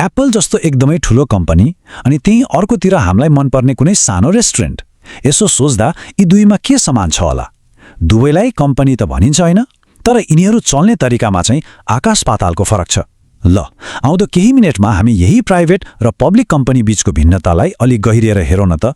Apple जस्तो एकदमै ठूलो कम्पनी अनि त्यही अर्कोतिर हामीलाई मनपर्ने कुनै सानो रेस्टुरेन्ट। यसो सोच्दा यी दुईमा के समान छ होला? दुवैलाई कम्पनी त भनिन्छ होइन, तर यिनीहरू चल्ने तरिकामा चाहिँ आकाश पातालको फरक छ। ल, आउँदो केही मिनेटमा हामी यही प्राइभेट र पब्लिक कम्पनी बीचको भिन्नतालाई अलि गहिरिएर हेरौँ न त।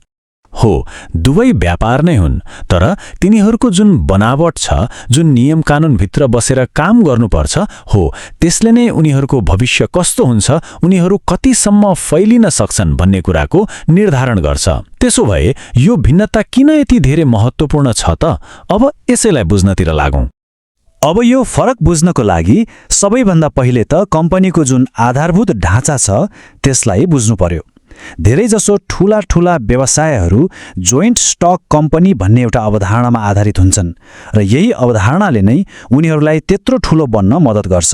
हो, दुवै व्यापार नै हुन्, तर तिनीहरूको जुन बनावट छ, जुन नियम कानुनभित्र बसेर काम गर्नुपर्छ, हो त्यसले नै उनीहरूको भविष्य कस्तो हुन्छ, उनीहरू कतिसम्म फैलिन सक्छन् भन्ने कुराको निर्धारण गर्छ। त्यसो भए यो भिन्नता किन यति धेरै महत्त्वपूर्ण छ त? अब यसैलाई बुझ्नतिर लागौँ। अब यो फरक बुझ्नको लागि सबैभन्दा पहिले त कम्पनीको जुन आधारभूत ढाँचा छ त्यसलाई बुझ्नु पर्यो। धेरैजसो ठूला व्यवसायहरू जोइन्ट स्टक कम्पनी भन्ने एउटा अवधारणामा आधारित हुन्छन् र यही अवधारणाले नै उनीहरूलाई त्यत्रो ठूलो बन्न मद्दत गर्छ।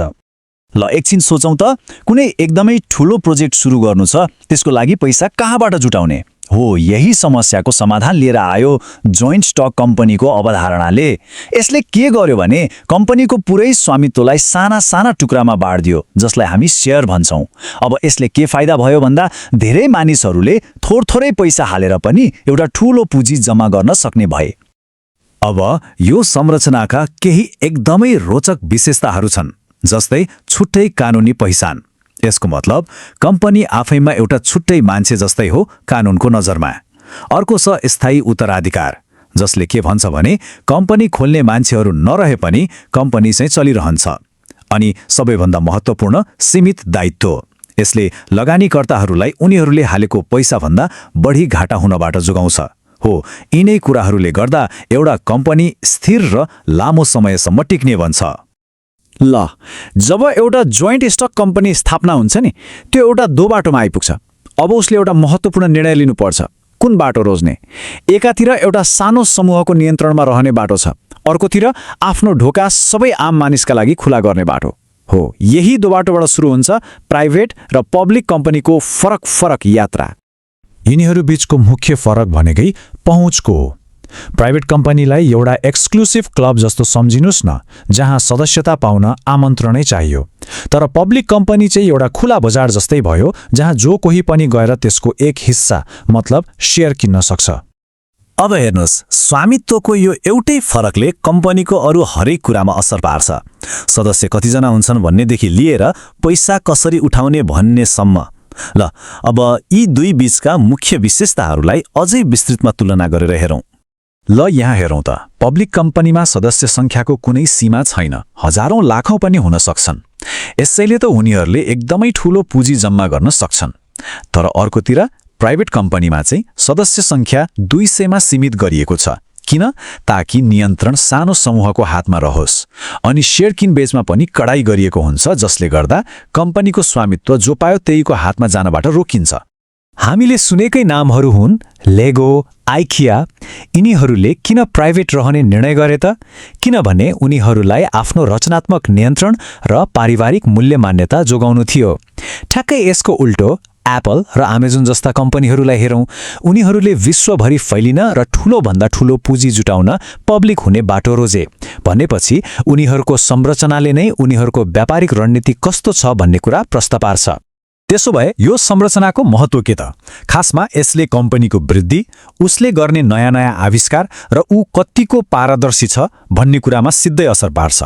ल, एकछिन सोचौँ त, कुनै एकदमै ठूलो प्रोजेक्ट सुरु गर्नु छ, त्यसको लागि पैसा कहाँबाट जुटाउने? हो, यही समस्याको समाधान लिएर आयो जोइन्ट स्टक कम्पनीको अवधारणाले। यसले के गर्यो भने कम्पनीको पुरै स्वामित्वलाई साना साना टुक्रामा बाँड्दियो, जसलाई हामी शेयर भन्छौँ। अब यसले के फाइदा भयो भन्दा धेरै मानिसहरूले थोरै पैसा हालेर पनि एउटा ठूलो पुँजी जम्मा गर्न सक्ने भए। अब यो संरचनाका केही एकदमै रोचक विशेषताहरू छन्, जस्तै छुट्टै कानुनी पहिचान। यसको मतलब कम्पनी आफैमा एउटा छुट्टै मान्छे जस्तै हो कानुनको नजरमा। अर्को छ स्थायी उत्तराधिकार, जसले के भन्छ भने कम्पनी खोल्ने मान्छेहरू नरहे पनि कम्पनी चाहिँ चलिरहन्छ। अनि सबैभन्दा महत्त्वपूर्ण सीमित दायित्व। यसले लगानीकर्ताहरूलाई उनीहरूले हालेको पैसाभन्दा बढी घाटा हुनबाट जोगाउँछ। हो, यिनै कुराहरूले गर्दा एउटा कम्पनी स्थिर र लामो समयसम्म टिक्ने बन्छ। ल, जब एउटा जोइन्ट स्टक कम्पनी स्थापना हुन्छ नि, त्यो एउटा दो बाटोमा आइपुग्छ। अब उसले एउटा महत्त्वपूर्ण निर्णय लिनुपर्छ, कुन बाटो रोज्ने। एकातिर एउटा सानो समूहको नियन्त्रणमा रहने बाटो छ, अर्कोतिर आफ्नो ढोका सबै आम मानिसका लागि खुला गर्ने बाटो। हो, यही दो बाटोबाट सुरु हुन्छ प्राइभेट र पब्लिक कम्पनीको फरक यात्रा। यिनीहरू बीचको मुख्य फरक भनेकै पहुँचको हो। प्राइभेट कम्पनीलाई एउटा एक्सक्लुसिभ क्लब जस्तो सम्झिनुस् न, जहाँ सदस्यता पाउन आमन्त्रणै चाहियो। तर पब्लिक कम्पनी चाहिँ एउटा खुला बजार जस्तै भयो, जहाँ जो कोही पनि गएर त्यसको एक हिस्सा मतलब शेयर किन्न सक्छ। अब हेर्नुहोस्, स्वामित्वको यो एउटै फरकले कम्पनीको अरू हरेक कुरामा असर पार्छ। सदस्य कतिजना हुन्छन् भन्नेदेखि लिएर पैसा कसरी उठाउने भन्नेसम्म। ल, अब यी दुई बीचका मुख्य विशेषताहरूलाई अझै विस्तृतमा तुलना गरेर हेरौँ। ल, यहाँ हेरौँ त, पब्लिक कम्पनीमा सदस्य सङ्ख्याको कुनै सीमा छैन, हजारौं लाखौं पनि हुन सक्छन्। यसैले त उनीहरूले एकदमै ठूलो पुँजी जम्मा गर्न सक्छन्। तर अर्कोतिर प्राइभेट कम्पनीमा चाहिँ सदस्य सङ्ख्या 200मा सीमित गरिएको छ। किन? ताकि नियन्त्रण सानो समूहको हातमा रहोस्। अनि शेयर किनबेचमा पनि कडाई गरिएको हुन्छ, जसले गर्दा कम्पनीको स्वामित्व जो पायो त्यहीको हातमा जानबाट रोकिन्छ। हामीले सुनेकै नामहरू हुन् लेगो, आइकिया। यिनीहरूले किन प्राइभेट रहने निर्णय गरे त? किनभने उनीहरूलाई आफ्नो रचनात्मक नियन्त्रण र पारिवारिक मूल्य मान्यता जोगाउनु थियो। ठ्याक्कै यसको उल्टो एप्पल र अमेजन जस्ता कम्पनीहरूलाई हेरौँ। उनीहरूले विश्वभरि फैलिन र ठूलोभन्दा ठूलो पुँजी जुटाउन पब्लिक हुने बाटो रोजे। भनेपछि उनीहरूको संरचनाले नै उनीहरूको व्यापारिक रणनीति कस्तो छ भन्ने कुरा प्रश्न पार्छ। त्यसो भए यो संरचनाको महत्त्व के त? खासमा यसले कम्पनीको वृद्धि, उसले गर्ने नयाँ आविष्कार र ऊ कतिको पारदर्शी छ भन्ने कुरामा सिधै असर पार्छ।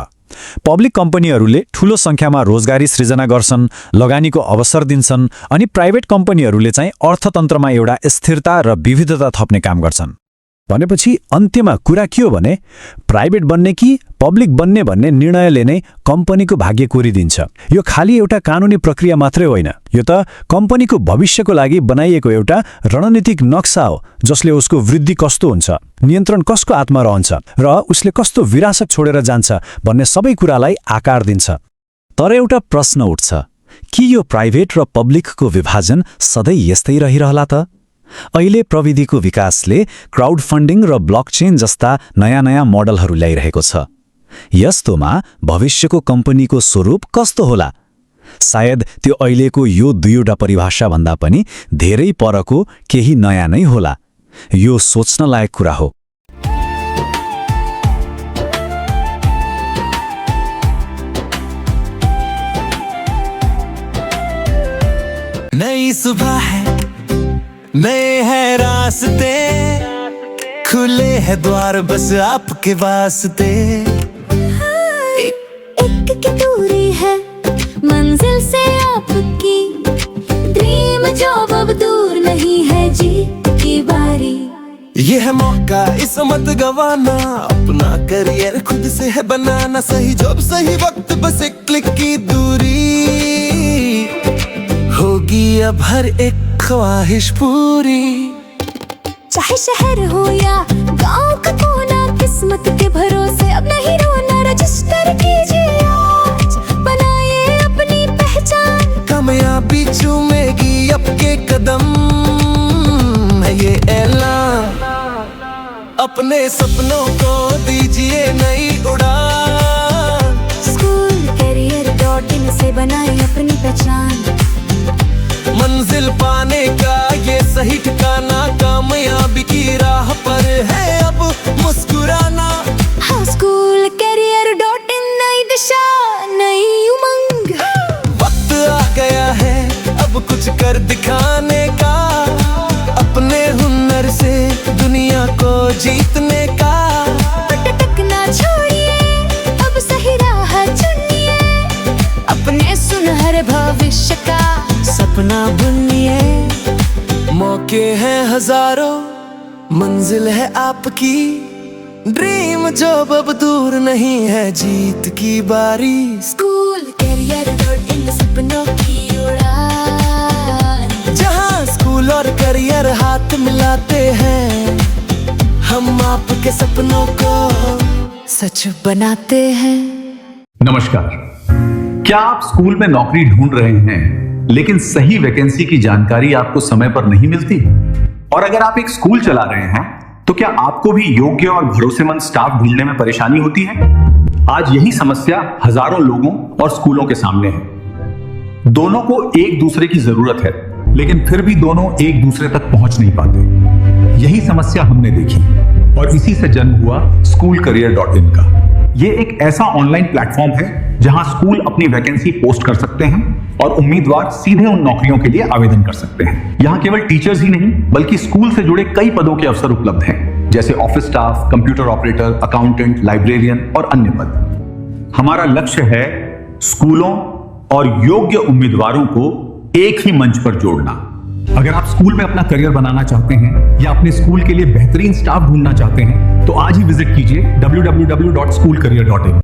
पब्लिक कम्पनीहरूले ठूलो संख्यामा रोजगारी सृजना गर्छन्, लगानीको अवसर दिन्छन्, अनि प्राइभेट कम्पनीहरूले चाहिँ अर्थतन्त्रमा एउटा स्थिरता र विविधता थप्ने काम गर्छन्। भनेपछि अन्त्यमा कुरा के हो भने प्राइभेट बन्ने कि पब्लिक बन्ने भन्ने निर्णयले नै कम्पनीको भाग्य कोरिदिन्छ। यो खाली एउटा कानुनी प्रक्रिया मात्रै होइन, यो त कम्पनीको भविष्यको लागि बनाइएको एउटा रणनीतिक नक्सा हो, जसले उसको वृद्धि कस्तो हुन्छ, नियन्त्रण कसको हातमा रहन्छ र उसले कस्तो विरासत छोडेर जान्छ भन्ने सबै कुरालाई आकार दिन्छ। तर एउटा प्रश्न उठ्छ, के यो प्राइभेट र पब्लिकको विभाजन सधैँ यस्तै रहिरहला त? अहिले प्रविधिको विकासले क्राउड फन्डिङ र ब्लकचेन जस्ता नयाँ मोडलहरू ल्याइरहेको छ। यस्तोमा भविष्यको कम्पनीको स्वरूप कस्तो होला? सायद त्यो अहिलेको यो दुईवटा परिभाषा भन्दा पनि धेरै परको केही नयाँ नै होला। यो सोच्न लायक कुरा हो। सुबह है, नए हैं रास्ते, खुले हैं द्वार बस आपके वास्ते। एक की दूरी है मंजिल से आपकी, ड्रीम जॉब अब दूर नहीं है जी की बारी। ये है मौका इसे मत गवाना, अपना करियर खुद से है बनाना, सही जॉब सही वक्त बस एक क्लिक की दूरी, होगी अब हर एक ख्वाहिश पूरी। चाहे शहर हो या गांव का कोना, किस्मत के भरोसे अब नहीं रोना, रजिस्टर कीजिए आज, बनाइए अपनी पहचान, कामयाबी चूमेगी आपके कदम, है ये ऐलान, अपने सपनों को दीजिए नई उड़ान। SchoolCareer.in से बनाई अपनी पहचान, मंजिल पाने का ये सही ठिकाना, कामयाबी की राह पर है अब मुस्कुराना। हाँ, SchoolCareer.in नई दिशा नई उमंग। वक्त आ गया है अब कुछ कर दिखाने का, अपने हुनर से दुनिया को जीतने का। टक ना छोड़िए, अब सही राह चुनिए, अपने सुनहरे भविष्य का सपना बुनिए। मौके हैं हजारों, मंजिल है आपकी, ड्रीम जॉब अब दूर नहीं है जीत की बारी। SchoolCareer.in सपनों की उड़ान, जहाँ स्कूल और करियर हाथ मिलाते हैं, हम आपके सपनों को सच बनाते हैं। नमस्कार। क्या आप स्कूल में नौकरी ढूंढ रहे हैं लेकिन सही वैकेंसी की जानकारी आपको समय पर नहीं मिलती? और अगर आप एक स्कूल चला रहे हैं तो क्या आपको भी योग्य और भरोसेमंद स्टाफ ढूंढने में परेशानी होती है? आज यही समस्या हजारों लोगों और स्कूलों के सामने है। दोनों को एक दूसरे की जरूरत है, लेकिन फिर भी दोनों एक दूसरे तक पहुंच नहीं पाते। यही समस्या हमने देखी और इसी से जन्म हुआ SchoolCareer.in का। ये एक ऐसा ऑनलाइन प्लेटफॉर्म है जहां स्कूल अपनी वैकेंसी पोस्ट कर सकते हैं और उम्मीदवार सीधे उन नौकरियों के लिए आवेदन कर सकते हैं। यहाँ केवल टीचर्स ही नहीं बल्कि स्कूल से जुड़े कई पदों के अवसर उपलब्ध हैं, जैसे office staff, computer operator, accountant, librarian और अन्य पद। हमारा लक्ष्य है स्कूलों और योग्य उम्मीदवारों को एक ही मंच पर जोड़ना। अगर आप स्कूल में अपना करियर बनाना चाहते हैं या अपने स्कूल के लिए बेहतरीन स्टाफ ढूंढना चाहते हैं तो आज ही विजिट कीजिए www.schoolcareer.in।